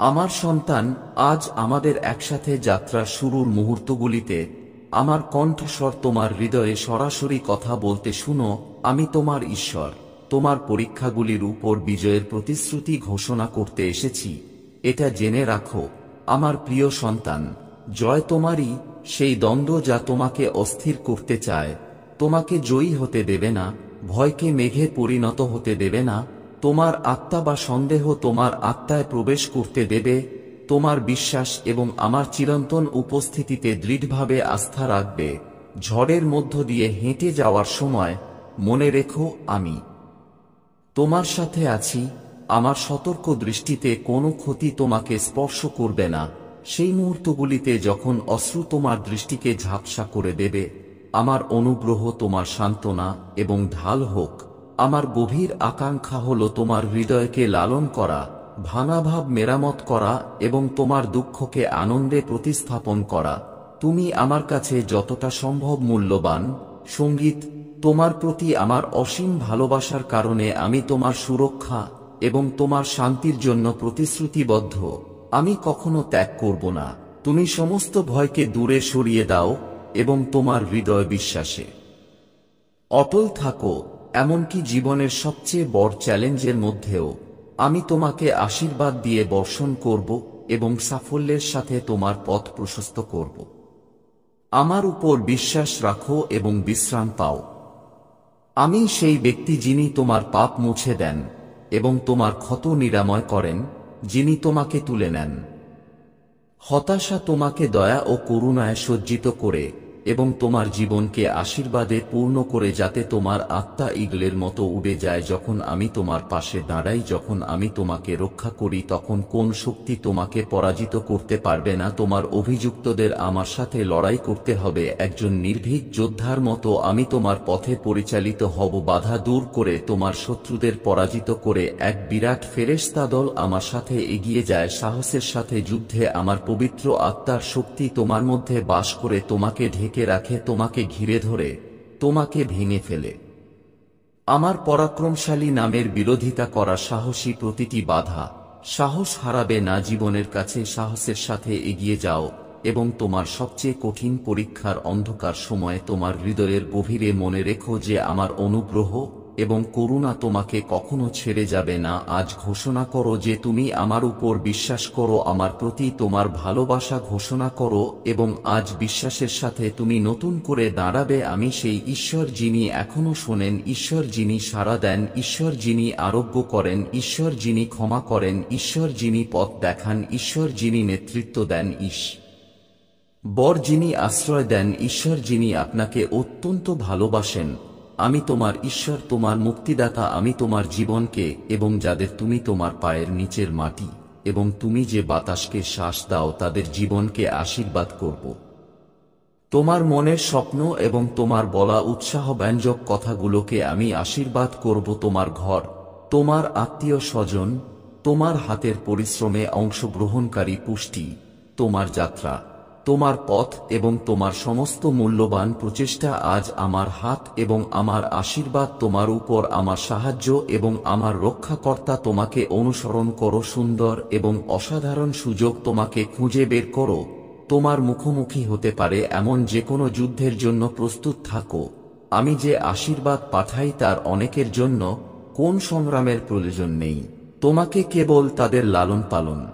আমার সন্তান, আজ আমাদের একসাথে যাত্রা শুরুর মুহূর্তগুলিতে আমার কণ্ঠস্বর তোমার হৃদয়ে সরাসরি কথা বলতে শুনো। আমি তোমার ঈশ্বর, তোমার পরীক্ষাগুলির উপর বিজয়ের প্রতিশ্রুতি ঘোষণা করতে এসেছি। এটা জেনে রাখো আমার প্রিয় সন্তান, জয় তোমারই। সেই দ্বন্দ্ব যা তোমাকে অস্থির করতে চায়, তোমাকে জয়ী হতে দেবে না, ভয়কে মেঘে পরিণত হতে দেবে না, তোমার আত্মা বা সন্দেহ তোমার আত্মায় প্রবেশ করতে দেবে। তোমার বিশ্বাস এবং আমার চিরন্তন উপস্থিতিতে দৃঢ়ভাবে আস্থা রাখবে। ঝড়ের মধ্য দিয়ে হেঁটে যাওয়ার সময় মনে রেখো, আমি তোমার সাথে আছি। আমার সতর্ক দৃষ্টিতে কোনো ক্ষতি তোমাকে স্পর্শ করবে না। সেই মুহূর্তগুলিতে যখন অশ্রু তোমার দৃষ্টিকে ঝাপসা করে দেবে, আমার অনুগ্রহ তোমার সান্ত্বনা এবং ঢাল হোক। আমার গভীর আকাঙ্ক্ষা হল তোমার হৃদয়কে লালন করা, ভাঙা ভাব মেরামত করা এবং তোমার দুঃখকে আনন্দে প্রতিস্থাপন করা। তুমি আমার কাছে যতটা সম্ভব মূল্যবান। সঙ্গীত, তোমার প্রতি আমার অসীম ভালোবাসার কারণে আমি তোমার সুরক্ষা এবং তোমার শান্তির জন্য প্রতিশ্রুতিবদ্ধ। আমি কখনো ত্যাগ করব না। তুমি সমস্ত ভয়কে দূরে সরিয়ে দাও এবং তোমার হৃদয় বিশ্বাসে অটল থাকো। এমনকি জীবনের সবচেয়ে বড় চ্যালেঞ্জের মধ্যেও আমি তোমাকে আশীর্বাদ দিয়ে বর্ষণ করব এবং সাফল্যের সাথে তোমার পথ প্রশস্ত করব। আমার উপর বিশ্বাস রাখো এবং বিশ্রাম পাও। আমি সেই ব্যক্তি যিনি তোমার পাপ মুছে দেন এবং তোমার ক্ষত নিরাময় করেন, যিনি তোমাকে তুলে নেন। হতাশা তোমাকে দয়া ও করুণায় সজ্জিত করে এবং তোমার জীবনকে আশীর্বাদে পূর্ণ করে, যাতে তোমার আত্মা ঈগলের মতো উড়ে যায়। যখন আমি তোমার পাশে দাঁড়াই, যখন আমি তোমাকে রক্ষা করি, তখন কোন শক্তি তোমাকে পরাজিত করতে পারবে না। তোমার অভিযুক্তদের আমার সাথে লড়াই করতে হবে। একজন নির্ভীক যোদ্ধার মতো আমি তোমার পথে পরিচালিত হব, বাধা দূর করে তোমার শত্রুদের পরাজিত করে। এক বিরাট ফেরেশতা দল আমার সাথে এগিয়ে যায়। সাহসের সাথে যুদ্ধে আমার পবিত্র আত্মার শক্তি তোমার মধ্যে বাস করে তোমাকে ঢেকে রাখে, তোমাকে ঘিরে ধরে, তোমাকে ভেঙে ফেলে। আমার পরাক্রমশালী নামের বিরোধিতা করা সাহসী প্রতিটি বাধা। সাহস হারাবে না। জীবনের কাছে সাহসের সাথে এগিয়ে যাও এবং তোমার সবচেয়ে কঠিন পরীক্ষার অন্ধকার সময়ে তোমার হৃদয়ের গভীরে মনে রেখো যে আমার অনুগ্রহ এবং করুণা তোমাকে কখনো ছেড়ে যাবে না। আজ ঘোষণা করো যে তুমি আমার উপর বিশ্বাস করো, আমার প্রতি তোমার ভালোবাসা ঘোষণা করো এবং আজ বিশ্বাসের সাথে তুমি নতুন করে দাঁড়াবে। আমি সেই ঈশ্বর যিনি এখনো শোনেন, ঈশ্বর যিনি সাড়া দেন, ঈশ্বর যিনি আরোগ্য করেন, ঈশ্বর যিনি ক্ষমা করেন, ঈশ্বর যিনি পথ দেখান, ঈশ্বর যিনি নেতৃত্ব দেন, বর যিনি আশ্রয় দেন, ঈশ্বর যিনি আপনাকে অত্যন্ত ভালোবাসেন। আমি তোমার ঈশ্বর, তোমার মুক্তিদাতা। আমি তোমার জীবনকে এবং যাদের তুমি তোমার পায়ের নিচের মাটি এবং তুমি যে বাতাসকে শ্বাস দাও তাদের জীবনকে আশীর্বাদ করব। তোমার মনের স্বপ্ন এবং তোমার বলা উৎসাহব্যঞ্জক কথাগুলোকে আমি আশীর্বাদ করব। তোমার ঘর, তোমার আত্মীয় স্বজন, তোমার হাতের পরিশ্রমে অংশগ্রহণকারী পুষ্টি, তোমার যাত্রা, তোমার পথ এবং তোমার সমস্ত মূল্যবান প্রচেষ্টা। আজ আমার হাত এবং আমার আশীর্বাদ তোমার উপর, আমার সাহায্য এবং আমার রক্ষাকর্তা তোমাকে অনুসরণ করো। সুন্দর এবং অসাধারণ সুযোগ তোমাকে খুঁজে বের করো। তোমার মুখোমুখি হতে পারে এমন যে কোনো যুদ্ধের জন্য প্রস্তুত থাকো। আমি যে আশীর্বাদ পাঠাই তার অনেকের জন্য কোন সংগ্রামের প্রয়োজন নেই। তোমাকে কেবল তাদের লালন পালন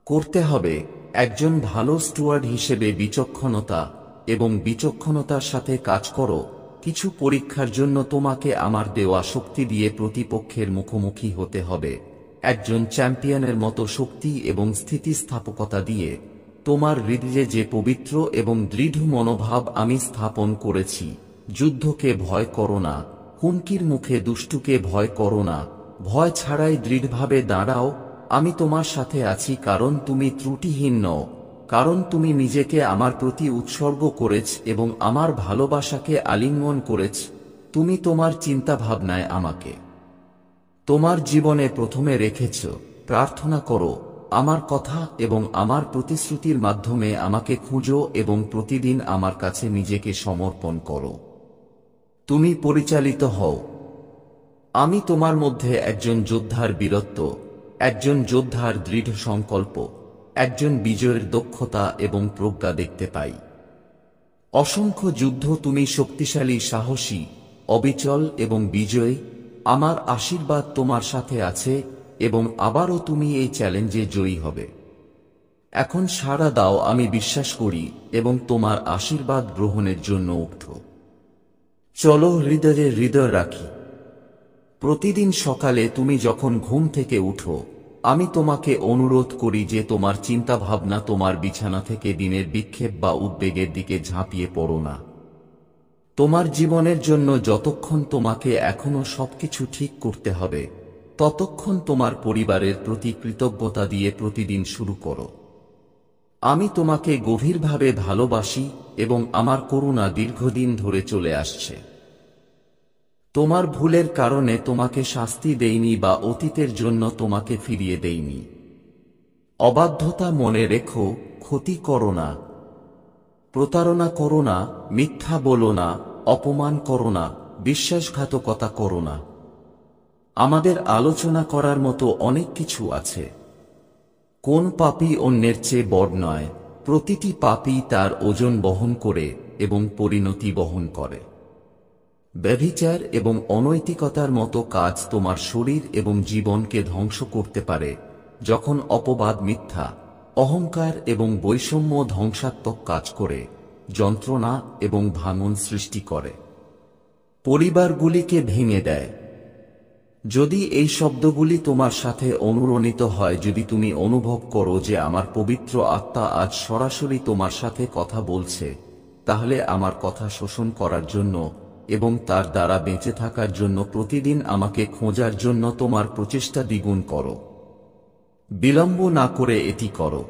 করতে হবে। একজন ভালো স্টুয়ার্ড হিসেবে বিচক্ষণতা এবং বিচক্ষণতার সাথে কাজ করো। কিছু পরীক্ষার জন্য তোমাকে আমার দেওয়া শক্তি দিয়ে প্রতিপক্ষের মুখোমুখি হতে হবে। একজন চ্যাম্পিয়নের মতো শক্তি এবং স্থিতিস্থাপকতা দিয়ে তোমার হৃদয়ে যে পবিত্র এবং দৃঢ় মনোভাব আমি স্থাপন করেছি। যুদ্ধকে ভয় করো না, হুমকির মুখে দুষ্টুকে ভয় করো না। ভয় ছাড়াই দৃঢ়ভাবে দাঁড়াও। আমি তোমার সাথে আছি, কারণ তুমি ত্রুটিহীন নও, কারণ তুমি নিজেকে আমার প্রতি উৎসর্গ করেছ এবং আমার ভালোবাসাকে আলিঙ্গন করেছ। তুমি তোমার চিন্তাভাবনায় আমাকে তোমার জীবনে প্রথমে রেখেছ। প্রার্থনা করো আমার কথা এবং আমার প্রতিশ্রুতির মাধ্যমে আমাকে খুঁজো এবং প্রতিদিন আমার কাছে নিজেকে সমর্পণ করো। তুমি পরিচালিত হও। আমি তোমার মধ্যে একজন যোদ্ধার বীরত্ব, একজন যোদ্ধার দৃঢ় সংকল্প, একজন বিজয়ের দক্ষতা এবং প্রজ্ঞা দেখতে পাই। অসংখ্য যুদ্ধ তুমি শক্তিশালী, সাহসী, অবিচল এবং বিজয়ী। আমার আশীর্বাদ তোমার সাথে আছে এবং আবারও তুমি এই চ্যালেঞ্জে জয়ী হবে। এখন সাড়া দাও, আমি বিশ্বাস করি এবং তোমার আশীর্বাদ গ্রহণের জন্য উঠো। চলো হৃদয়ে হৃদয় রাখি। প্রতিদিন সকালে তুমি যখন ঘুম থেকে উঠো, আমি তোমাকে অনুরোধ করি যে তোমার চিন্তা ভাবনা তোমার বিছানা থেকে দিনের বিক্ষেপ বা উদ্বেগের দিকে ঝাঁপিয়ে পড়ো না। তোমার জীবনের জন্য যতক্ষণ তোমাকে এখনো সবকিছু ঠিক করতে হবে, ততক্ষণ তোমার পরিবারের প্রতি কৃতজ্ঞতা দিয়ে প্রতিদিন শুরু করো। আমি তোমাকে গভীরভাবে ভালোবাসি এবং আমার করুণা দীর্ঘদিন ধরে চলে আসছে। তোমার ভুলের কারণে তোমাকে শাস্তি দেইনি বা অতীতের জন্য তোমাকে ফিরিয়ে দেইনি। অবাধ্যতা মনে রেখো, ক্ষতি করো না, প্রতারণা করো না, মিথ্যা বলো না, অপমান করো না, বিশ্বাসঘাতকতা করো না। আমাদের আলোচনা করার মতো অনেক কিছু আছে। কোন পাপী অন্যের চেয়ে বড় নয়, প্রতিটি পাপী তার ওজন বহন করে এবং পরিণতি বহন করে। ব্যভিচার এবং অনৈতিকতার মতো কাজ তোমার শরীর এবং জীবনকে ধ্বংস করতে পারে, যখন অপবাদ, মিথ্যা, অহংকার এবং বৈষম্য ধ্বংসাত্মক কাজ করে, যন্ত্রণা এবং ভাঙন সৃষ্টি করে, পরিবারগুলিকে ভেঙে দেয়। যদি এই শব্দগুলি তোমার সাথে অনুরণিত হয়, যদি তুমি অনুভব করো যে আমার পবিত্র আত্মা আজ সরাসরি তোমার সাথে কথা বলছে, তাহলে আমার কথা শোষণ করার জন্য এবং তার দ্বারা বেঁচে থাকার জন্য প্রতিদিন আমাকে খোঁজার জন্য তোমার প্রচেষ্টা দ্বিগুণ করো। বিলম্ব না করে এটি করো।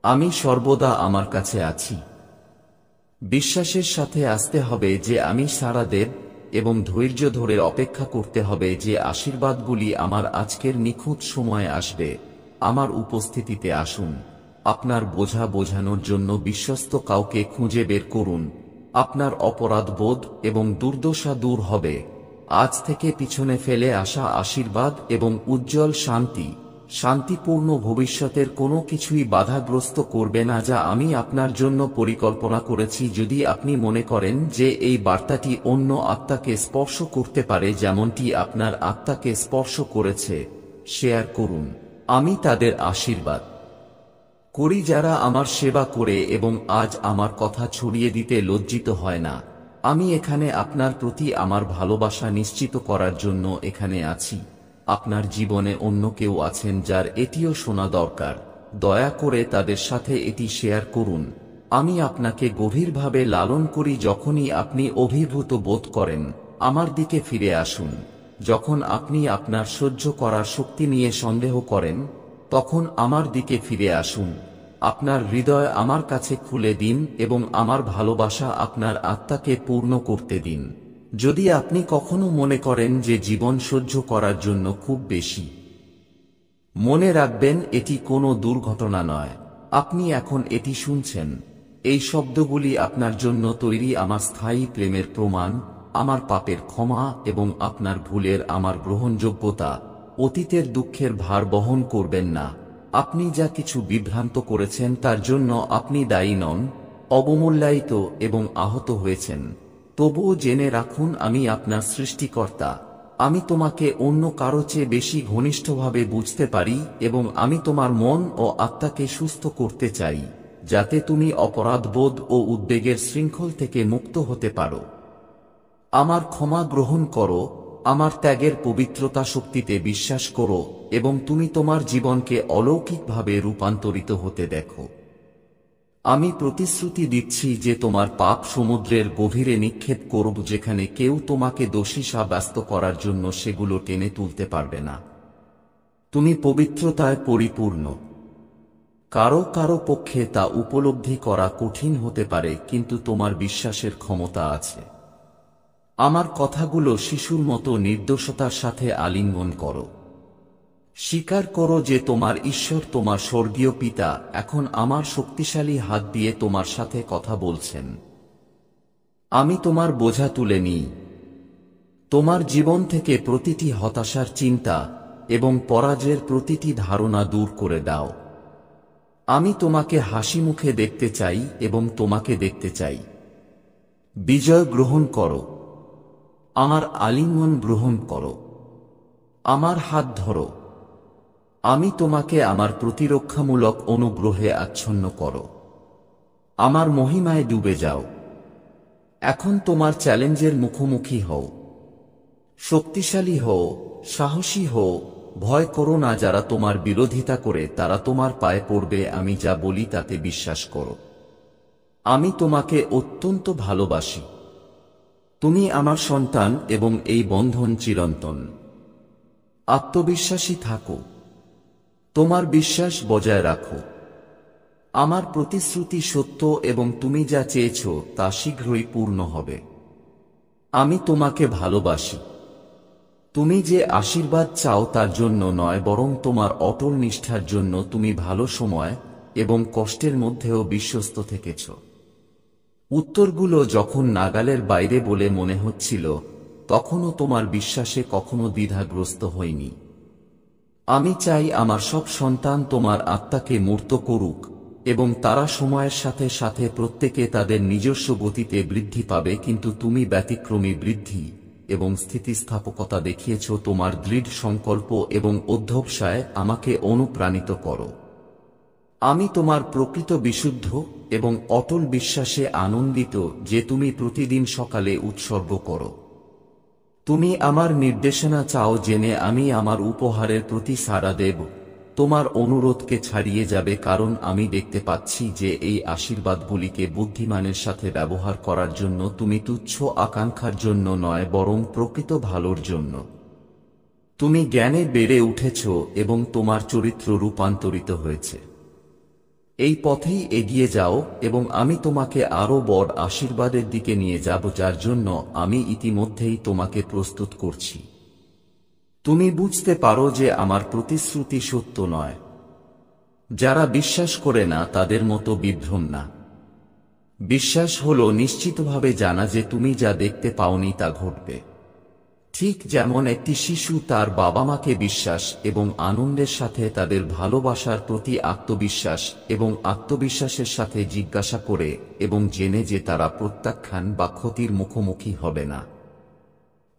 আমি সর্বদা আমার কাছে আছি। বিশ্বাসের সাথে আসতে হবে যে আমি সাড়া দেব এবং ধৈর্য ধরে অপেক্ষা করতে হবে যে আশীর্বাদগুলি আমার আজকের নিখুঁত সময়ে আসবে। আমার উপস্থিতিতে আসুন। আপনার বোঝা বোঝানোর জন্য বিশ্বস্ত কাউকে খুঁজে বের করুন। আপনার অপরাধবোধ এবং দুর্দশা দূর হবে। আজ থেকে পিছনে ফেলে আসা আশীর্বাদ এবং উজ্জ্বল শান্তিপূর্ণ ভবিষ্যতের কোনো কিছুই বাধাগ্রস্ত করবে না যা আমি আপনার জন্য পরিকল্পনা করেছি। যদি আপনি মনে করেন যে এই বার্তাটি অন্য আত্মাকে স্পর্শ করতে পারে যেমনটি আপনার আত্মাকে স্পর্শ করেছে, শেয়ার করুন। আমি তাদের আশীর্বাদ করি যারা আমার সেবা করে এবং আজ আমার কথা ছড়িয়ে দিতে লজ্জিত হয় না। আমি এখানে আপনার প্রতি আমার ভালোবাসা নিশ্চিত করার জন্য এখানে আছি। আপনার জীবনে অন্য কেউ আছেন যার এটিও শোনা দরকার। দয়া করে তাদের সাথে এটি শেয়ার করুন। আমি আপনাকে গভীরভাবে লালন করি। যখনই আপনি অভিভূত বোধ করেন, আমার দিকে ফিরে আসুন। যখন আপনি আপনার সহ্য করার শক্তি নিয়ে সন্দেহ করেন, তখন আমার দিকে ফিরে আসুন। আপনার হৃদয় আমার কাছে খুলে দিন এবং আমার ভালোবাসা আপনার আত্মাকে পূর্ণ করতে দিন। যদি আপনি কখনো মনে করেন যে জীবন সহ্য করার জন্য খুব বেশি, মনে রাখবেন এটি কোনো দুর্ঘটনা নয়। আপনি এখন এটি শুনছেন। এই শব্দগুলি আপনার জন্য তৈরি, আমার স্থায়ী প্রেমের প্রমাণ, আমার পাপের ক্ষমা এবং আপনার ভুলের আমার গ্রহণযোগ্যতা। অতীতের দুঃখের ভার বহন করবেন না। আপনি যা কিছু বিভ্রান্ত করেছেন তার জন্য আপনি দায়ী নন, অবমূল্যায়িত এবং আহত হয়েছেন। তবুও জেনে রাখুন, আমি আপনার সৃষ্টিকর্তা। আমি তোমাকে অন্য কারো চেয়ে বেশি ঘনিষ্ঠভাবে বুঝতে পারি এবং আমি তোমার মন ও আত্মাকে সুস্থ করতে চাই, যাতে তুমি অপরাধবোধ ও উদ্বেগের শৃঙ্খল থেকে মুক্ত হতে পারো। আমার ক্ষমা গ্রহণ করো, আমার ত্যাগের পবিত্রতা শক্তিতে বিশ্বাস করো এবং তুমি তোমার জীবনকে অলৌকিকভাবে রূপান্তরিত হতে দেখো। আমি প্রতিশ্রুতি দিচ্ছি যে তোমার পাপ সমুদ্রের গভীরে নিক্ষেপ করব, যেখানে কেউ তোমাকে দোষী সাব্যস্ত করার জন্য সেগুলো টেনে তুলতে পারবে না। তুমি পবিত্রতায় পরিপূর্ণ। কারো কারো পক্ষে তা উপলব্ধি করা কঠিন হতে পারে, কিন্তু তোমার বিশ্বাসের ক্ষমতা আছে। আমার কথাগুলো শিশুর মতো নির্দোষতার সাথে আলিঙ্গন করো। স্বীকার করো যে তোমার ঈশ্বর, তোমার স্বর্গীয় পিতা, এখন আমার শক্তিশালী হাত দিয়ে তোমার সাথে কথা বলছেন। আমি তোমার বোঝা তুলে নিই। তোমার জীবন থেকে প্রতিটি হতাশার চিন্তা, এবং পরাজয়ের প্রতিটি ধারণা দূর করে দাও। আমি তোমাকে হাসি মুখে দেখতে চাই এবং তোমাকে দেখতে চাই। বিজয় গ্রহণ করো, আমার আলিঙ্গন গ্রহণ করো, আমার হাত ধরো। আমি তোমাকে আমার প্রতিরক্ষামূলক অনুগ্রহে আচ্ছন্ন করো। আমার মহিমায় ডুবে যাও। এখন তোমার চ্যালেঞ্জের মুখোমুখি হও। শক্তিশালী হও, সাহসী হও, ভয় করো না। যারা তোমার বিরোধিতা করে তারা তোমার পায়ে পড়বে। আমি যা বলি তাতে বিশ্বাস করো। আমি তোমাকে অত্যন্ত ভালোবাসি। তুমি আমার সন্তান এবং এই বন্ধন চিরন্তন। আত্মবিশ্বাসী থাকো। তোমার বিশ্বাস বজায় রাখো। আমার প্রতিশ্রুতি সত্য এবং তুমি যা চেয়েছ তা শীঘ্রই পূর্ণ হবে। আমি তোমাকে ভালোবাসি। তুমি যে আশীর্বাদ চাও তার জন্য নয়, বরং তোমার অটল নিষ্ঠার জন্য। তুমি ভালো সময় এবং কষ্টের মধ্যেও বিশ্বস্ত থেকেছ। উত্তরগুলো যখন নাগালের বাইরে বলে মনে হচ্ছিল, তখনও তোমার বিশ্বাসে কখনো দ্বিধাগ্রস্ত হয়নি। আমি চাই আমার সব সন্তান তোমার আত্মাকে মূর্ত করুক এবং তারা সময়ের সাথে সাথে প্রত্যেকে তাদের নিজস্ব গতিতে বৃদ্ধি পাবে। কিন্তু তুমি ব্যতিক্রমী বৃদ্ধি এবং স্থিতিস্থাপকতা দেখিয়েছ। তোমার দৃঢ় সংকল্প এবং অধ্যবসায় আমাকে অনুপ্রাণিত করো। আমি তোমার প্রকৃত বিশুদ্ধ এবং অটল বিশ্বাসে আনন্দিত যে তুমি প্রতিদিন সকালে উৎসর্গ করো। তুমি আমার নির্দেশনা চাও জেনে আমি আমার উপহারের প্রতি সাড়া দেব। তোমার অনুরোধকে ছাড়িয়ে যাবে, কারণ আমি দেখতে পাচ্ছি যে এই আশীর্বাদগুলিকে বুদ্ধিমানের সাথে ব্যবহার করার জন্য। তুমি তুচ্ছ আকাঙ্ক্ষার জন্য নয়, বরং প্রকৃত ভালোর জন্য। তুমি জ্ঞানে বেড়ে উঠেছ এবং তোমার চরিত্র রূপান্তরিত হয়েছে। এই পথেই এগিয়ে যাও এবং আমি তোমাকে আরও বড় আশীর্বাদের দিকে নিয়ে যাব, যার জন্য আমি ইতিমধ্যেই তোমাকে প্রস্তুত করছি। তুমি বুঝতে পারো যে আমার প্রতিশ্রুতি সত্য নয়। যারা বিশ্বাস করে না তাদের মতো বিভ্রম না। বিশ্বাস হলো নিশ্চিতভাবে জানা যে তুমি যা দেখতে পাওনি তা ঘটবে। ঠিক যেমন একটি শিশু তার বাবা মাকে বিশ্বাস এবং আনন্দের সাথে তাদের ভালোবাসার প্রতি আত্মবিশ্বাস এবং আত্মবিশ্বাসের সাথে জিজ্ঞাসা করে এবং জেনে যে তারা প্রত্যাখ্যান বা ক্ষতির মুখোমুখি হবে না।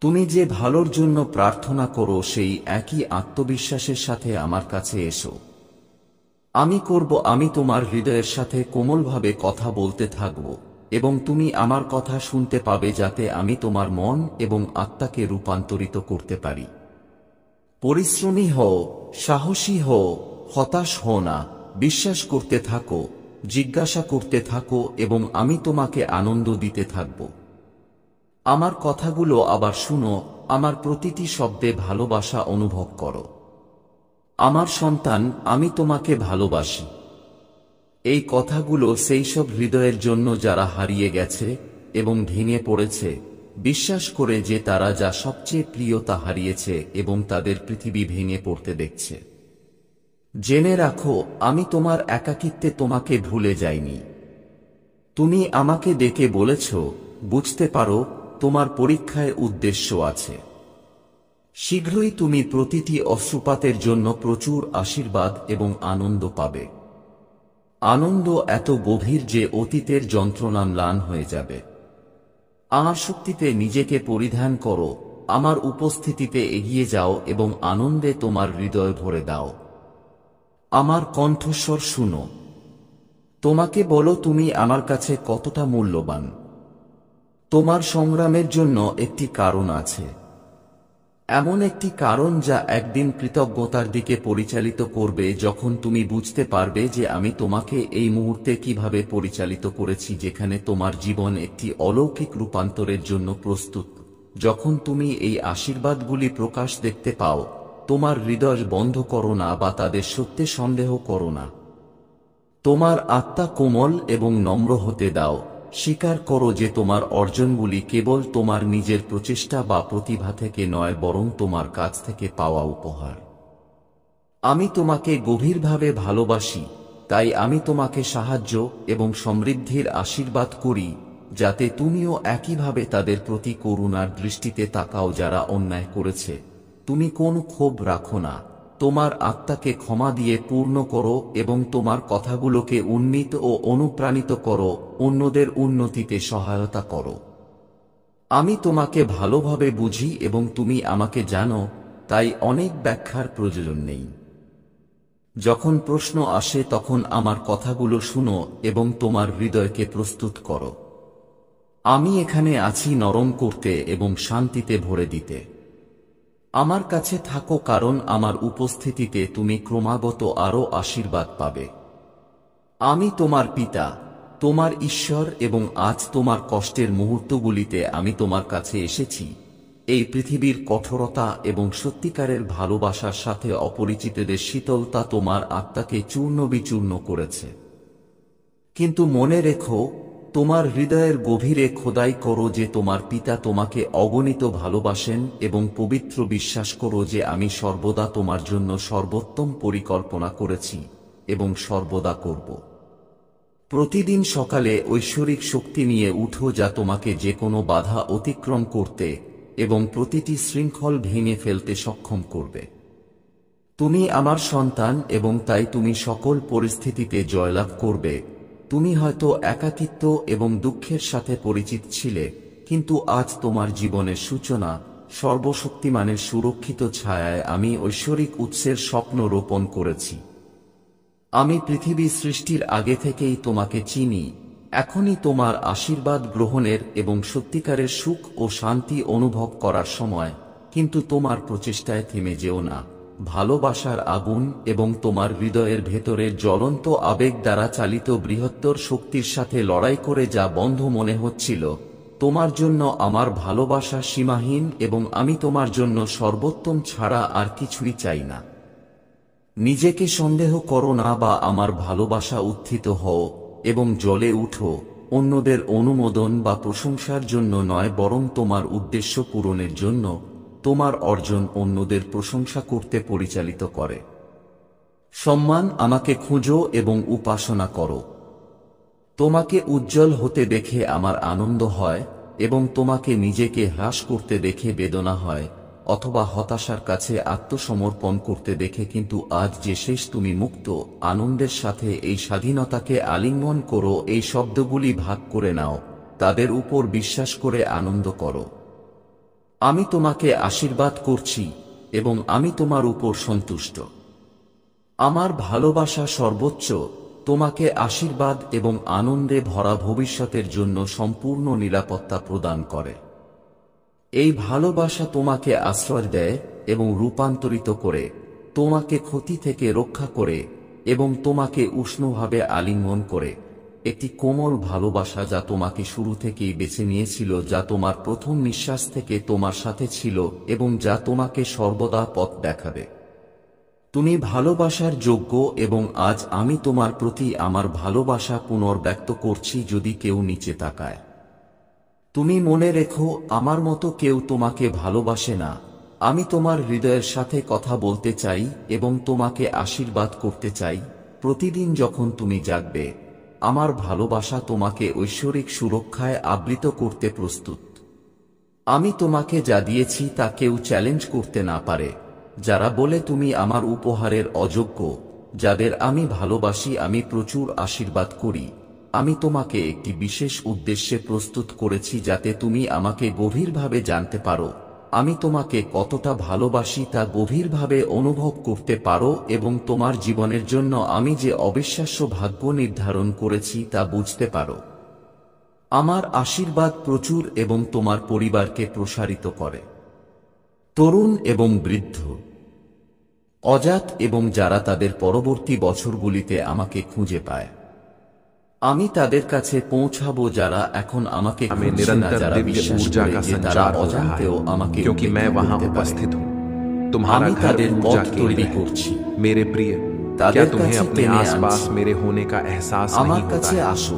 তুমি যে ভালোর জন্য প্রার্থনা করো সেই একই আত্মবিশ্বাসের সাথে আমার কাছে এসো। আমি করব। আমি তোমার হৃদয়ের সাথে কোমলভাবে কথা বলতে থাকব এবং তুমি আমার কথা শুনতে পাবে, যাতে আমি তোমার মন এবং আত্মাকে রূপান্তরিত করতে পারি। পরিশ্রমী হও, সাহসী হও, হতাশ হও না। বিশ্বাস করতে থাকো, জিজ্ঞাসা করতে থাকো এবং আমি তোমাকে আনন্দ দিতে থাকব। আমার কথাগুলো আবার শুনো। আমার প্রতিটি শব্দে ভালোবাসা অনুভব করো। আমার সন্তান, আমি তোমাকে ভালোবাসি। এই কথাগুলো সেই সব হৃদয়ের জন্য যারা হারিয়ে গেছে এবং ভেঙে পড়েছে, বিশ্বাস করে যে তারা যা সবচেয়ে প্রিয় তা হারিয়েছে এবং তাদের পৃথিবী ভেঙে পড়তে দেখছে। জেনে রাখো, আমি তোমার একাকিত্বে তোমাকে ভুলে যাইনি। তুমি আমাকে ডেকে বলেছ, বুঝতে পারো তোমার পরীক্ষায় উদ্দেশ্য আছে। শীঘ্রই তুমি প্রতিটি অশ্রুপাতের জন্য প্রচুর আশীর্বাদ এবং আনন্দ পাবে। আনন্দ এত গভীর যে অতীতের যন্ত্রণা ম্লান হয়ে যাবে। আমার শক্তিতে নিজেকে পরিধান করো, আমার উপস্থিতিতে এগিয়ে যাও এবং আনন্দে তোমার হৃদয় ভরে দাও। আমার কণ্ঠস্বর শুনো। তোমাকে বলো তুমি আমার কাছে কতটা মূল্যবান। তোমার সংগ্রামের জন্য একটি কারণ আছে, এমন একটি কারণ যা একদিন কৃতজ্ঞতার দিকে পরিচালিত করবে, যখন তুমি বুঝতে পারবে যে আমি তোমাকে এই মুহূর্তে কিভাবে পরিচালিত করেছি, যেখানে তোমার জীবন একটি অলৌকিক রূপান্তরের জন্য প্রস্তুত। যখন তুমি এই আশীর্বাদগুলি প্রকাশ দেখতে পাও, তোমার হৃদয় বন্ধ করো না বা তাদের সত্যে সন্দেহ করো না। তোমার আত্মা কোমল এবং নম্র হতে দাও। স্বীকার করো যে তোমার অর্জনগুলি কেবল তোমার নিজের প্রচেষ্টা বা প্রতিভা থেকে নয়, বরং তোমার কাছ থেকে পাওয়া উপহার। আমি তোমাকে গভীরভাবে ভালোবাসি, তাই আমি তোমাকে সাহায্য এবং সমৃদ্ধির আশীর্বাদ করি, যাতে তুমিও একইভাবে তাদের প্রতি করুণার দৃষ্টিতে তাকাও যারা অন্যায় করেছে, তুমি কোন ক্ষোভ রাখো না, তোমার আত্মাকে ক্ষমা দিয়ে পূর্ণ করো এবং তোমার কথাগুলোকে উন্নীত ও অনুপ্রাণিত করো, অন্যদের উন্নতিতে সহায়তা করো। আমি তোমাকে ভালোভাবে বুঝি এবং তুমি আমাকে জানো, তাই অনেক ব্যাখ্যার প্রয়োজন নেই। যখন প্রশ্ন আসে তখন আমার কথাগুলো শুনো এবং তোমার হৃদয়কে প্রস্তুত করো। আমি এখানে আছি নরম করতে এবং শান্তিতে ভরে দিতে। আমার কাছে থাকো, কারণ আমার উপস্থিতিতে তুমি ক্রমাগত আরও আশীর্বাদ পাবে। আমি তোমার পিতা, তোমার ঈশ্বর, এবং আজ তোমার কষ্টের মুহূর্তগুলিতে আমি তোমার কাছে এসেছি। এই পৃথিবীর কঠোরতা এবং সত্যিকারের ভালোবাসার সাথে অপরিচিতদের শীতলতা তোমার আত্মাকে চূর্ণ বিচূর্ণ করেছে। কিন্তু মনে রেখো, তোমার হৃদয়ের গভীরে খোদাই করো যে তোমার পিতা তোমাকে অগণিত ভালোবাসেন এবং পবিত্র বিশ্বাস করো যে আমি সর্বদা তোমার জন্য সর্বোত্তম পরিকল্পনা করেছি এবং সর্বদা করব। প্রতিদিন সকালে ঐশ্বরিক শক্তি নিয়ে উঠো যা তোমাকে যে কোনো বাধা অতিক্রম করতে এবং প্রতিটি শৃঙ্খল ভেঙে ফেলতে সক্ষম করবে। তুমি আমার সন্তান এবং তাই তুমি সকল পরিস্থিতিতে জয়লাভ করবে। তুমি হয়তো একাকিত্ব এবং দুঃখের সাথে পরিচিত ছিলে, কিন্তু আজ তোমার জীবনের সূচনা সর্বশক্তিমানের সুরক্ষিত ছায়ায় আমি ঐশ্বরিক উৎসের স্বপ্ন রোপণ করেছি। আমি পৃথিবী সৃষ্টির আগে থেকেই তোমাকে চিনি। এখনই তোমার আশীর্বাদ গ্রহণের এবং সত্যিকারের সুখ ও শান্তি অনুভব করার সময়, কিন্তু তোমার প্রচেষ্টায় থেমে যেও না। ভালোবাসার আগুন এবং তোমার হৃদয়ের ভেতরের জ্বলন্ত আবেগ দ্বারা চালিত বৃহত্তর শক্তির সাথে লড়াই করে যা বন্ধ মনে হচ্ছিল, তোমার জন্য আমার ভালোবাসা সীমাহীন এবং আমি তোমার জন্য সর্বোত্তম ছাড়া আর কিছুই চাই না। নিজেকে সন্দেহ করো না বা আমার ভালোবাসা উত্থিত হও এবং জ্বলে উঠো, অন্যদের অনুমোদন বা প্রশংসার জন্য নয়, বরং তোমার উদ্দেশ্য পূরণের জন্য। তোমার অর্জন অন্যদের প্রশংসা করতে পরিচালিত করে। সম্মান আমাকে খুঁজো এবং উপাসনা করো। তোমাকে উজ্জ্বল হতে দেখে আমার আনন্দ হয় এবং তোমাকে নিজেকে হ্রাস করতে দেখে বেদনা হয়, অথবা হতাশার কাছে আত্মসমর্পণ করতে দেখে। কিন্তু আজ যে শেষ তুমি মুক্ত, আনন্দের সাথে এই স্বাধীনতাকে আলিঙ্গন করো। এই শব্দগুলি ভাগ করে নাও, তাদের উপর বিশ্বাস করে আনন্দ করো। আমি তোমাকে আশীর্বাদ করছি এবং আমি তোমার উপর সন্তুষ্ট। আমার ভালোবাসা সর্বোচ্চ, তোমাকে আশীর্বাদ এবং আনন্দে ভরা ভবিষ্যতের জন্য সম্পূর্ণ নিরাপত্তা প্রদান করে। এই ভালোবাসা তোমাকে আশ্রয় দেয় এবং রূপান্তরিত করে, তোমাকে ক্ষতি থেকে রক্ষা করে এবং তোমাকে উষ্ণভাবে আলিঙ্গন করে। একটি কোমল ভালোবাসা যা তোমাকে শুরু থেকেই বেছে নিয়েছিল, যা তোমার প্রথম নিঃশ্বাস থেকে তোমার সাথে ছিল এবং যা তোমাকে সর্বদা পথ দেখাবে। তুমি ভালোবাসার যোগ্য এবং আজ আমি তোমার প্রতি আমার ভালোবাসা পুনর্ব্যক্ত করছি। যদি কেউ নিচে তাকায়, তুমি মনে রেখো, আমার মতো কেউ তোমাকে ভালোবাসে না। আমি তোমার হৃদয়ের সাথে কথা বলতে চাই এবং তোমাকে আশীর্বাদ করতে চাই। প্রতিদিন যখন তুমি জাগবে, আমার ভালোবাসা তোমাকে ঐশ্বরিক সুরক্ষায় আবৃত করতে প্রস্তুত। আমি তোমাকে যা দিয়েছি তা কেউ চ্যালেঞ্জ করতে না পারে। যারা বলে তুমি আমার উপহারের অযোগ্য, যাদের আমি ভালোবাসি, আমি প্রচুর আশীর্বাদ করি। আমি তোমাকে একটি বিশেষ উদ্দেশ্যে প্রস্তুত করেছি, যাতে তুমি আমাকে গভীরভাবে জানতে পারো। আমি তোমাকে কতটা ভালোবাসি তা গভীরভাবে অনুভব করতে পারো এবং তোমার জীবনের জন্য আমি যে অবিশ্বাস্য ভাগ্য নির্ধারণ করেছি তা বুঝতে পারো। আমার আশীর্বাদ প্রচুর এবং তোমার পরিবারকে প্রসারিত করে। তরুণ এবং বৃদ্ধ, অজাত এবং যারা তাদের পরবর্তী বছরগুলিতে আমাকে খুঁজে পায়, আমি তাদের কাছে পৌঁছাবো। যারা এখন আমাকে খুঁজছে না, যারা বিশ্বাস করে যে তারা অজান্তেও আমাকে, क्योंकि मैं वहां उपस्थित हूं। तुम्हारा घर ऊर्जा तैयार করছি। मेरे प्रिय, क्या तुम्हें अपने आसपास मेरे होने का एहसास नहीं होता है? আমার কাছে আসো।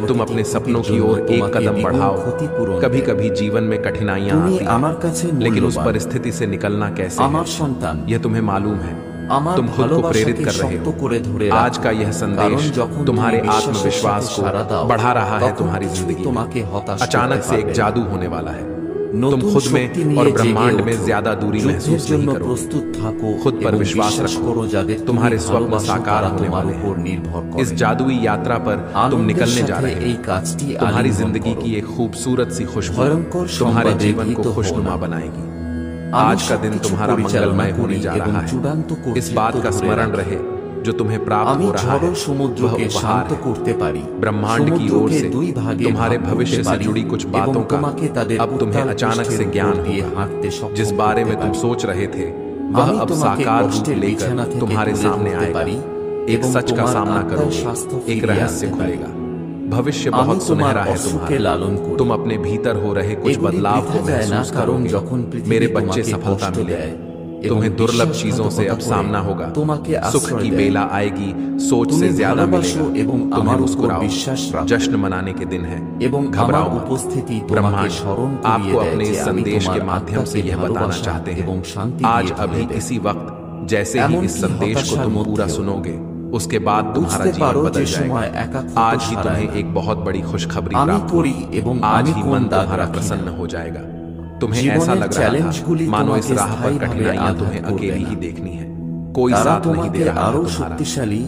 जब तुम अपने सपनों की ओर एक कदम बढ़ाओ, कभी कभी जीवन में कठिनाइयां आती हैं, लेकिन उस परिस्थिति से निकलना कैसे है, यह तुम्हें मालूम है। तुम खुद को प्रेरित कर रहे हो। आज का यह संदेश तुम्हारे आत्मविश्वास को बढ़ा रहा है। तुम्हारी जिंदगी में अचानक से एक जादू होने वाला है। तुम खुद में और ब्रह्मांड में ज्यादा दूरी महसूस नहीं करोगे। खुद पर विश्वास रखो, तुम्हारे स्वप्न साकार होने वाले हैं। इस जादुई यात्रा पर तुम निकलने जा रहे हो। तुम्हारी जिंदगी की एक खूबसूरत सी खुशबू तुम्हारे जीवन को खुशनुमा बनाएगी। आज का दिन तुम्हारा मंगलमय होने जा रहा है। इस बात का स्मरण रहे जो तुम्हें प्राप्त हो रहा है वह उपहार है। ब्रह्मांड की ओर से तुम्हारे भविष्य से जुड़ी कुछ बातों का अब तुम्हें अचानक से ज्ञान होगा। जिस बारे में तुम सोच रहे थे वह अब साकार रूप लेकर तुम्हारे सामने आएगा। एक सच का सामना करो, एक रहस्य खुलेगा। भविष्य बहुत सुनहरा है तुम्हारा। तुम अपने भीतर हो रहे कुछ बदलाव को महसूस करोगे। मेरे बच्चे सफलता मिलेगी। तुम्हें दुर्लभ चीजों से अब सामना होगा। सुख की बेला आएगी, सोच से ज्यादा मिलेगा। तुम्हें मुस्कुराओ, जश्न मनाने के दिन है। घबराओ मत। ब्रह्मांड आपको अपने इस संदेश के माध्यम से यह बताना चाहते हैं, आज अभी इसी वक्त जैसे ही इस संदेश को तुम पूरा सुनोगे उसके बाद तुम्हारा जीवन बदल जाएगा। आज ही तुम्हें एक बहुत बड़ी खुशखबरी प्राप्त होगी। आज ही मन तुम्हारा प्रसन्न हो जाएगा। तुम्हें ऐसा लग रहा था मानो इस राह पर कठिनाइयां तुम्हें अकेली ही देखनी है, कोई साथ नहीं दे रहा तुम्हारा,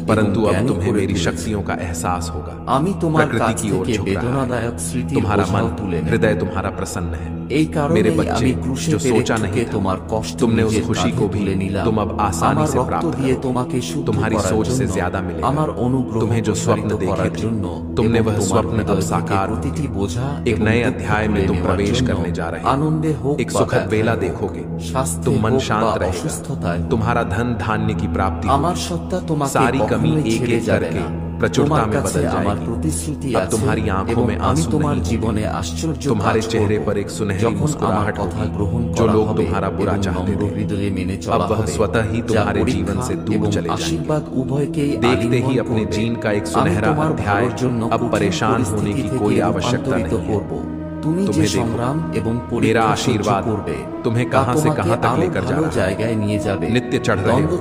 परंतु अब तुम्हें मेरी शक्तियों का एहसास होगा। प्रकृति की ओर झुक रहा है तुम्हारा मन, हृदय तुम्हारा प्रसन्न है। मेरे बच्चे, जो सोचा नहीं था तुमने उस खुशी को भी तुम अब आसानी से प्राप्त करोगे। तुम्हारी सोच से ज्यादा मिलेगा। तुम्हें जो स्वप्न देखे थे तुमने वह स्वप्न अब साकार होंगे। एक नए अध्याय में तुम प्रवेश करने जा रहे हो। एक सुखद बेला देखोगे। तुम मन शांत रहेगा। तुम्हारा धन धान्य की प्राप्ति, सारी कमी एक एक करके प्रचुरता में बदल जाएगी। अब तुम्हारी आंखों में आंसू नहीं होंगे। तुम्हारे चेहरे पर एक सुनहरी मुस्कुराहट होगी। जो लोग तुम्हारा बुरा चाहते थे अब वह स्वतः ही तुम्हारे जीवन से दूर चले जाएंगे। देखते ही अपने जीवन का एक सुनहरा अध्याय। अब परेशान होने की कोई आवश्यकता नहीं है। तुम्हें देखो, मेरा आशीर्वाद तुम्हें कहां से कहां तक लेकर जा रहा है। नित्य चढ़ रहे हो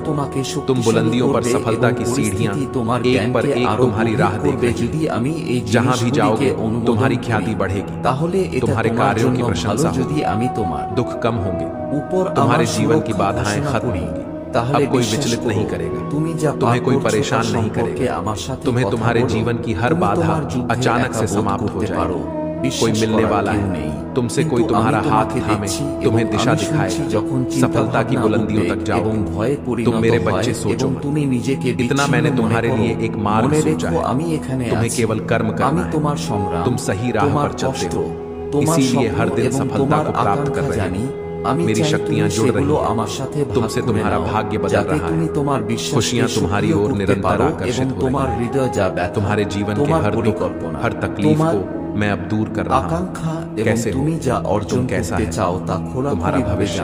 तुम बुलंदियों पर। सफलता की सीढ़ियां एक पर एक तुम्हारी राह देख रही हैं। जहां भी जाओगे तुम्हारी ख्याति बढ़ेगी। तुम्हारे कार्यों की प्रशंसा होगी। दुख कम होंगे। तुम्हारे जीवन की बाधाएं खत्म होंगी। अब कोई विचलित नहीं करेगा। तुम्हें कोई परेशान नहीं करेगा। तुम्हें तुम्हारे जीवन की हर बाधा अचानक से समाप्त हो जाएगी। कोई मिलने वाला है, तुमसे कोई तुम्हारा हाथ थामे तुम्हें दिशा दिखाएगा। सफलता की बुलंदियों तक जाओगे। तुम मेरे बच्चे सोचो मत। इतना मैंने तुम्हारे लिए एक मार्ग सोचा है। तुम्हें केवल कर्म करना है। तुम सही राह पर चलते हो, इसीलिए हर दिन सफलता को प्राप्त कर रहे हो। मेरी शक्तियां जुड़ रही हैं। तुमसे तुम्हारा भाग्य बदल रहा है। खुशियां तुम्हारी ओर निरंतर आकर्षित हो रही हैं। तुम्हारे जीवन के हर दुख, हर तकलीफ को मैं अब दूर कर रहा हूं। कैसे हो और तुम कैसा है तुम्हारा भविष्य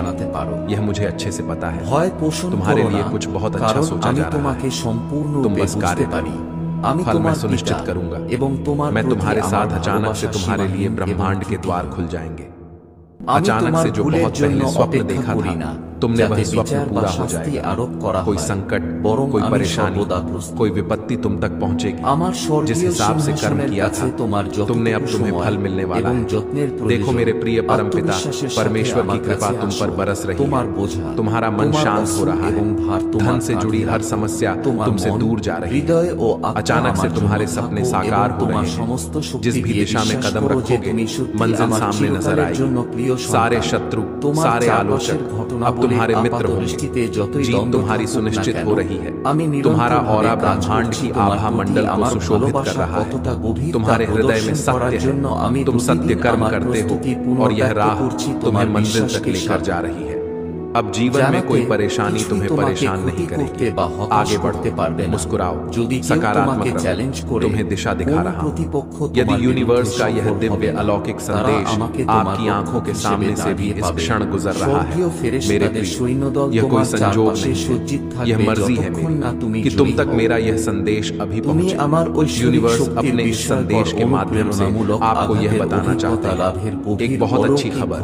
यह मुझे अच्छे से पता है। तुम्हारे लिए कुछ बहुत अच्छा सोचा जा रहा है। तुम बस कार्य करो, फल मैं सुनिश्चित करूंगा। मैं तुम्हारे साथ अचानक से तुम्हारे लिए ब्रह्मांड के द्वार खुल जाएंगे। अचानक से जो बहुत पहले स्वप्न देखा था तुमने वह स्वप्न पूरा हो जाएगा। कोई संकट, कोई परेशानी, कोई विपत्ति तुम तक पहुंचेगी। जिस हिसाब से कर्म किया था तुमने अब तुम्हें फल मिलने वाला है। देखो मेरे प्रिय परम पिता परमेश्वर की कृपा तुम पर बरस रही है। तुम्हारा मन शांत हो रहा है। धन से जुड़ी हर समस्या तुमसे दूर जा रही है। अचानक से तुम्हारे सपने साकार हो रहे हैं। जिस भी दिशा में कदम रखोगे मंजिल सामने नजर आएगी। सारे शत्रु, सारे आलोचक अब तुम्हारे मित्र होंगे। जीत तुम्हारी सुनिश्चित हो रही है। तुम्हारा ऑरा ब्रह्मांड की आभा मंडल को सुशोभित कर रहा है। तुम्हारे हृदय में सत्य है। तुम सत्य कर्म करते हो और यह राह तुम्हें मंजिल तक लेकर जा रही है। अब जीवन में कोई परेशानी तुम्हें परेशान नहीं करेगी। आगे बढ़ते मुस्कुराओ, सकारात्मक रहो, तुम्हें दिशा दिखा रहा हूं। यदि यूनिवर्स का यह दिव्य अलौकिक संदेश आपकी आंखों के सामने से भी इस क्षण गुजर रहा है, मेरे प्रिय, यह कोई संजोग नहीं, यह मर्जी है मेरी कि तुम तक मेरा यह संदेश अभी पहुंचे। यूनिवर्स अपने इस संदेश के माध्यम से आपको यह बताना चाहता है एक बहुत अच्छी खबर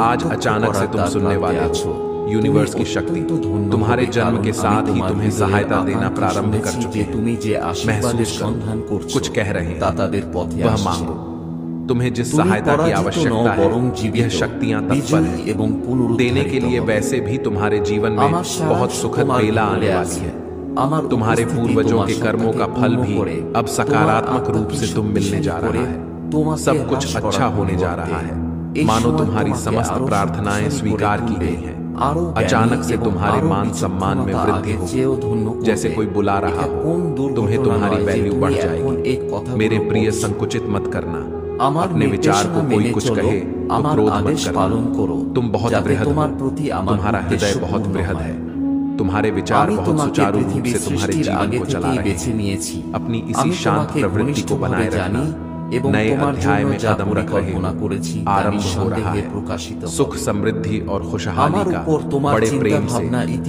आज अचानक से तुम सुनने वाले हो। यूनिवर्स की शक्ति तुम्हारे जन्म के साथ ही तुम्हें सहायता देना प्रारंभ कर चुकी है। महसूस करो, कुछ कह रहे हैं, वह मांगो। तुम्हें जिस सहायता की आवश्यकता है यह शक्तियां तत्पर हैं देने के लिए। वैसे भी तुम्हारे जीवन में बहुत सुखद बेला आने वाली है। तुम्हारे पूर्वजों के कर्मों का फल भी अब सकारात्मक रूप से तुम मिलने जा रहा है। सब कुछ अच्छा होने जा रहा है। मानो तुम्हारी समस्त प्रार्थनाएं स्वीकार की गई हैं। अचानक से तुम्हारे मान सम्मान में वृद्धि होगी, जैसे कोई बुला रहा हो, तुम्हें तुम्हारी वैल्यू बढ़ जाएगी। मेरे प्रिय, संकुचित मत करना। अपने विचार को कोई कुछ कहे तो क्रोध मत करना। तुम बहुत बृहद हो, तुम्हारा हृदय बहुत बृहद है, तुम्हारे विचार बहुत सुचारू रूप से तुम्हारे जीवन को चला रहे हैं। अपनी इसी शांत प्रवृत्ति को बनाए रखना। नए अध्याय में कदम रख रहे हो, आरंभ हो रहा है। सुख, समृद्धि और खुशहाली का बड़े प्रेम से,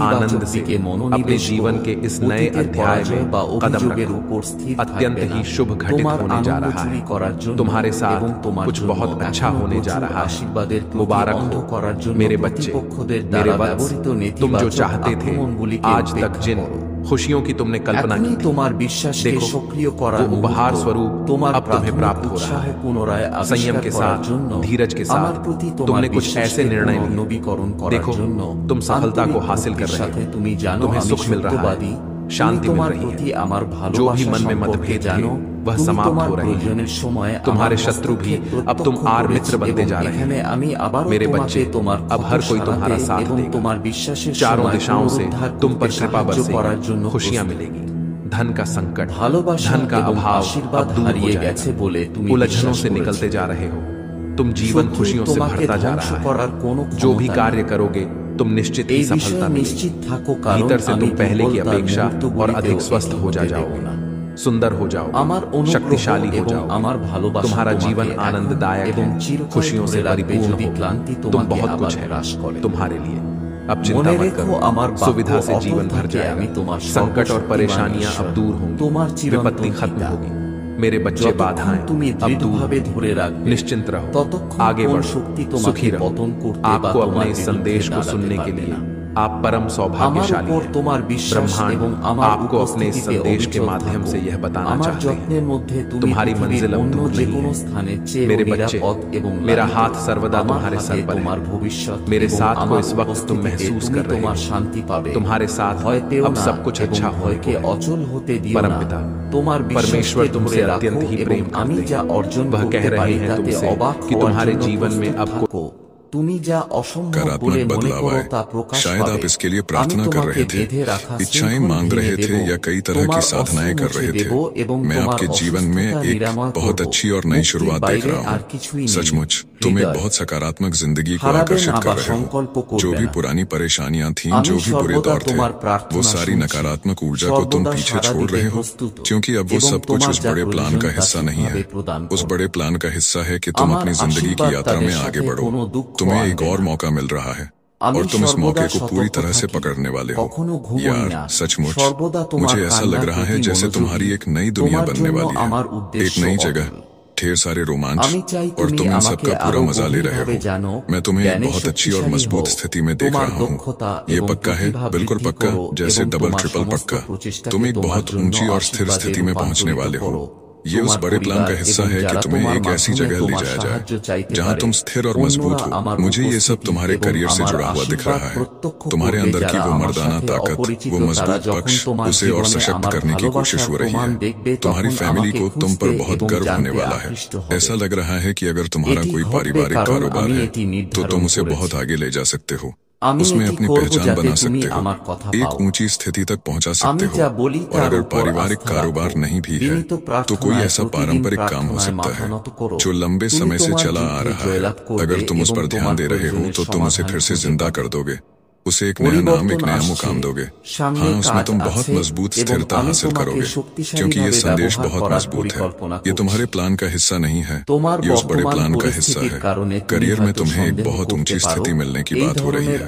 आनंद से अपने जीवन के इस नए अध्याय में कदम रखो। अत्यंत ही शुभ घटित होने जा रहा है। तुम्हारे साथ कुछ बहुत अच्छा होने जा रहा है। मुबारक हो मेरे बच्चे, मेरे वत्स। तुम जो चाहते थे, आज तक जिन खुशियों की तुमने कल्पना की, देखो वो उपहार स्वरूप अब तुम्हें प्राप्त हो रहा है। संयम के साथ, धीरज के साथ तुमने कुछ ऐसे निर्णय लिए, देखो तुम सफलता को हासिल कर रहे हो, तुम्हें सुख मिल रहा है, शांति मिल रही है। जो भी मन में मतभेद थे वह समाप्त हो रहे हैं। तुम्हारे शत्रु भी अब तुम आर मित्र बनते जा रहे हैं। मेरे बच्चे, अब हर कोई तुम्हारा साथ देगा। चारों दिशाओं से तुम पर कृपा बरसेगी, खुशियां मिलेगी। धन का संकट, धन का अभाव अब दूर हो जाएगा। उलझनों से निकलते जा रहे हो, तुम जीवन खुशियों से भरता जा रहा है। जो भी कार्य करोगे तुम निश्चित ही सफलता मिलेगी। भीतर से तुम पहले की अपेक्षा और अधिक स्वस्थ हो जाओगे, सुंदर हो जाओ, शक्तिशाली हो जाओ। तुम्हारा जीवन आनंददायक है, खुशियों से परिपूर्ण हो। तुम बहुत कुछ है तुम्हारे लिए। अब चिंता मत करो, सुविधा से जीवन भर जाएगा। संकट और परेशानियां अब दूर होंगी, विपत्ति खत्म होगी। मेरे बच्चे, बाधाएं अब दूर। निश्चिंत रहो, आगे बढ़ो, सुखी रहो। आपको अपने इस संदेश को सुनने के लिए आप परम सौभाग्यशाली हैं। ब्रह्मांड आपको अपने इस संदेश के माध्यम से यह बताना चाहते हैं, तुम्हारी मंजिल अब दूर नहीं है। मेरे बच्चे, मेरा हाथ सर्वदा तुम्हारे सर पर है। मेरे साथ को इस वक्त तुम महसूस कर रहे हो। तुम्हारे साथ अब सब कुछ अच्छा होगा। परमपिता परमेश्वर तुमसे अत्यंत ही प्रेम करते हैं। वह कह रहे हैं तुमसे कि तुम्हारे जीवन में अब सकारात्मक बदलाव आए। शायद आप इसके लिए प्रार्थना कर रहे थे, इच्छाएं मांग रहे थे या कई तरह की साधनाएं कर रहे थे। मैं आपके जीवन में एक बहुत अच्छी और नई शुरुआत देख रहा हूँ। सचमुच तुम एक बहुत सकारात्मक जिंदगी को आकर्षित कर रहे हो। जो भी पुरानी परेशानियां थीं, जो भी बुरे दौर थे, वो सारी नकारात्मक ऊर्जा को तुम पीछे छोड़ रहे हो, क्योंकि अब वो सब कुछ उस बड़े प्लान का हिस्सा नहीं है। उस बड़े प्लान का हिस्सा है कि तुम अपनी जिंदगी की यात्रा में आगे बढ़ो। तुम्हें एक और मौका मिल रहा है और तुम इस मौके को पूरी तरह से पकड़ने वाले हो। यार सचमुच मुझे ऐसा लग रहा है जैसे तुम्हारी एक नई दुनिया बनने वाली है, एक नई जगह, ढेर सारे रोमांच, और तुम इन सब का पूरा मजा ले रहे हो। मैं तुम्हें एक बहुत अच्छी और मजबूत स्थिति में देख रहा हूँ। ये पक्का है, बिल्कुल पक्का, जैसे डबल ट्रिपल पक्का। तुम एक बहुत ऊंची और स्थिर स्थिति में पहुंचने वाले हो। ये उस बड़े प्लान का हिस्सा है कि तुम्हें एक ऐसी जगह ले जाया जाए जहां तुम स्थिर और मजबूत हो। मुझे ये सब तुम्हारे करियर से जुड़ा हुआ दिख रहा है। तुम्हारे अंदर की वो मर्दाना ताकत, वो मजबूत पक्ष, उसे और सशक्त करने की कोशिश हो रही है। तुम्हारी फैमिली को तुम पर बहुत गर्व होने वाला है। ऐसा लग रहा है कि अगर तुम्हारा कोई पारिवारिक कारोबार है तो तुम उसे बहुत आगे ले जा सकते हो, उसमें अपनी पहचान बना सकते हो, एक ऊंची स्थिति तक पहुंचा सकते हो। और अगर पारिवारिक कारोबार नहीं भी है तो कोई ऐसा पारंपरिक काम हो सकता है जो लंबे समय से चला आ रहा है। अगर तुम उस पर ध्यान दे रहे हो तो तुम उसे फिर से जिंदा कर दोगे, उसे एक नया नाम, एक नया मुकाम दोगे। हाँ, उसमें तुम बहुत मजबूत स्थिरता हासिल करोगे, क्योंकि ये संदेश बहुत मजबूत है। ये तुम्हारे प्लान का हिस्सा नहीं है, ये उस बड़े प्लान का हिस्सा है। करियर में तुम्हें एक बहुत ऊंची स्थिति मिलने की बात हो रही है।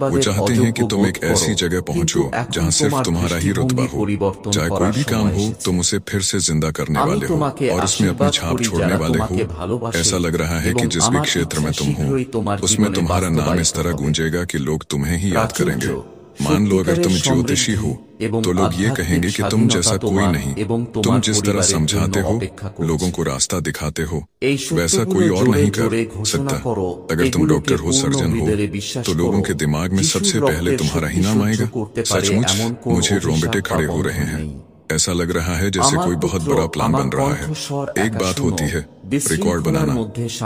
वो चाहते हैं कि तुम एक ऐसी जगह पहुंचो जहाँ सिर्फ तुम्हारा ही रुतबा हो। चाहे कोई भी काम हो, तुम उसे फिर से जिंदा करने वाले हो और उसमें अपनी छाप छोड़ने वाले हो। ऐसा लग रहा है कि जिस भी क्षेत्र में तुम हो, उसमें तुम्हारा नाम इस तरह गूंजेगा कि लोग तुम्हें ही याद करेंगे। मान लो अगर तुम ज्योतिषी हो तो लोग ये कहेंगे कि तुम जैसा कोई नहीं। तुम जिस तरह समझाते हो, लोगों को रास्ता दिखाते हो, वैसा कोई और नहीं कर सकता। अगर तुम डॉक्टर हो, सर्जन हो, तो लोगों के दिमाग में सबसे पहले तुम्हारा ही नाम आएगा। सचमुच मुझे रोंगटे खड़े हो रहे हैं। ऐसा लग रहा है जैसे कोई बहुत बड़ा प्लान बन रहा है। एक बात होती है, रिकॉर्ड बनाना,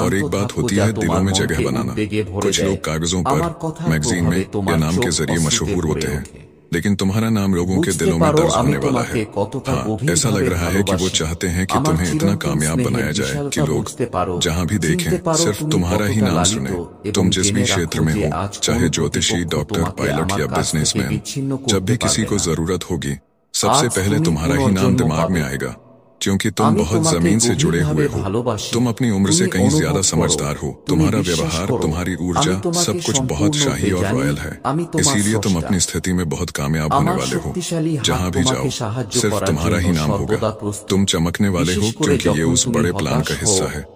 और एक बात होती है दिलों में जगह बनाना। कुछ लोग कागजों पर, मैगजीन में या नाम के जरिए मशहूर होते हैं, लेकिन तुम्हारा नाम लोगों के दिलों में दर्ज होने वाला है। हाँ, ऐसा लग रहा है कि वो चाहते हैं कि तुम्हें इतना कामयाब बनाया जाए कि लोग जहाँ भी देखें सिर्फ तुम्हारा ही नाम सुने। तुम जिस भी क्षेत्र में हो, चाहे ज्योतिषी, डॉक्टर, पायलट या बिजनेसमैन, जब भी किसी को जरूरत होगी सबसे पहले तुम्हारा ही नाम दिमाग में आएगा, क्योंकि तुम बहुत जमीन से जुड़े हुए हो। तुम अपनी उम्र से कहीं ज्यादा समझदार हो। तुम्हारा व्यवहार, तुम्हारी ऊर्जा, सब कुछ बहुत शाही और रॉयल है। इसीलिए तुम अपनी स्थिति में बहुत कामयाब होने वाले हो। जहाँ भी जाओ सिर्फ तुम्हारा ही नाम होगा। तुम चमकने वाले हो, क्योंकि ये उस बड़े प्लान का हिस्सा है।